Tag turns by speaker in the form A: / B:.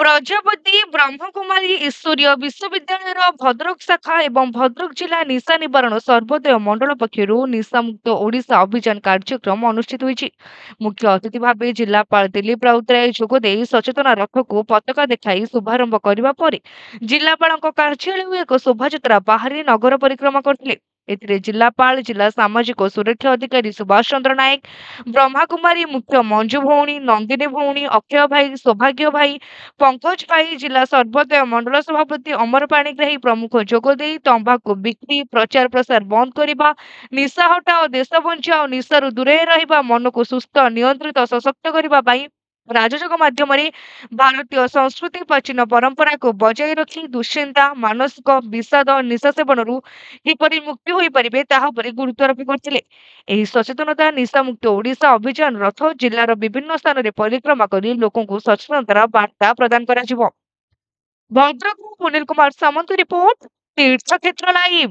A: ପ୍ରଜାପତି ବ୍ରହ୍ମକୁମାରୀ ଈଶ୍ୱରୀୟ ବିଶ୍ୱବିଦ୍ୟାଳୟର ଭଦ୍ରକ ଶାଖା ଏବଂ ଭଦ୍ରକ ଜିଲ୍ଲା ନିଶା ନିବାରଣ ସର୍ବୋଦୟ ମଣ୍ଡଳ ପକ୍ଷରୁ ନିଶାମୁକ୍ତ ଓଡ଼ିଶା ଅଭିଯାନ କାର୍ଯ୍ୟକ୍ରମ ଅନୁଷ୍ଠିତ ହୋଇଛି। ମୁଖ୍ୟ ଅତିଥି ଭାବେ ଜିଲ୍ଲାପାଳ ଦିଲ୍ଲୀପ ରାଉତରାୟ ଯୋଗଦେଇ ସଚେତନ ରଥକୁ ପତାକା ଦେଖାଇ ଶୁଭାରମ୍ଭ କରିବା ପରେ ଜିଲ୍ଲାପାଳଙ୍କ କାର୍ଯ୍ୟାଳୟରୁ ଏକ ଶୋଭାଯାତ୍ରା ବାହାରି ନଗର ପରିକ୍ରମା କରିଥିଲେ। ଏଥିରେ ଜିଲ୍ଲାପାଳ, ଜିଲ୍ଲା ସାମାଜିକ ସୁରକ୍ଷା ଅଧିକାରୀ ସୁଭାଷ ଚନ୍ଦ୍ର ନାୟକ, ବ୍ରହ୍ମାକୁମାରୀ ମୁଖ୍ୟ ମଞ୍ଜୁ ଭଉଣୀ, ନନ୍ଦିନୀ ଭଉଣୀ, ଅକ୍ଷୟ ଭାଇ, ସୌଭାଗ୍ୟ ଭାଇ, ପଙ୍କଜ ଭାଇ, ଜିଲ୍ଲା ସର୍ବୋଦୟ ମଣ୍ଡଳ ସଭାପତି ଅମର ପାଣିଗ୍ରାହୀ ପ୍ରମୁଖ ଯୋଗଦେଇ ତମ୍ବାଖୁ ବିକ୍ରି, ପ୍ରଚାର ପ୍ରସାର ବନ୍ଦ କରିବା, ନିଶା ହଟାଓ ଦେଶ ବଞ୍ଚାଓ, ନିଶାରୁ ଦୂରେଇ ରହିବା, ମନକୁ ସୁସ୍ଥ, ନିୟନ୍ତ୍ରିତ, ସଶକ୍ତ କରିବା ପାଇଁ ରାଜଯୋଗ ମାଧ୍ୟମରେ ଭାରତୀୟ ସଂସ୍କୃତି ପ୍ରାଚୀନ ପରମ୍ପରାକୁ ବଜାୟ ରଖି ଦୁଶ୍ଚିନ୍ତା, ମାନସିକ ବିଷାଦ, ନିଶା ସେବନରୁ କିପରି ମୁକ୍ତି ହୋଇପାରିବେ ତାହା ଉପରେ ଗୁରୁତ୍ୱାରୋପ କରିଥିଲେ। ଏହି ସଚେତନତା ନିଶାମୁକ୍ତ ଓଡ଼ିଶା ଅଭିଯାନ ରଥ ଜିଲ୍ଲାର ବିଭିନ୍ନ ସ୍ଥାନରେ ପରିକ୍ରମା କରି ଲୋକଙ୍କୁ ସଚେତନତାର ବାର୍ତ୍ତା ପ୍ରଦାନ କରାଯିବ। ଭଦ୍ରକରୁ ସୁନୀଲ କୁମାର ସାମନ୍ତ ରିପୋର୍ଟ, ତୀର୍ଥକ୍ଷେତ୍ର ଲାଇଭ।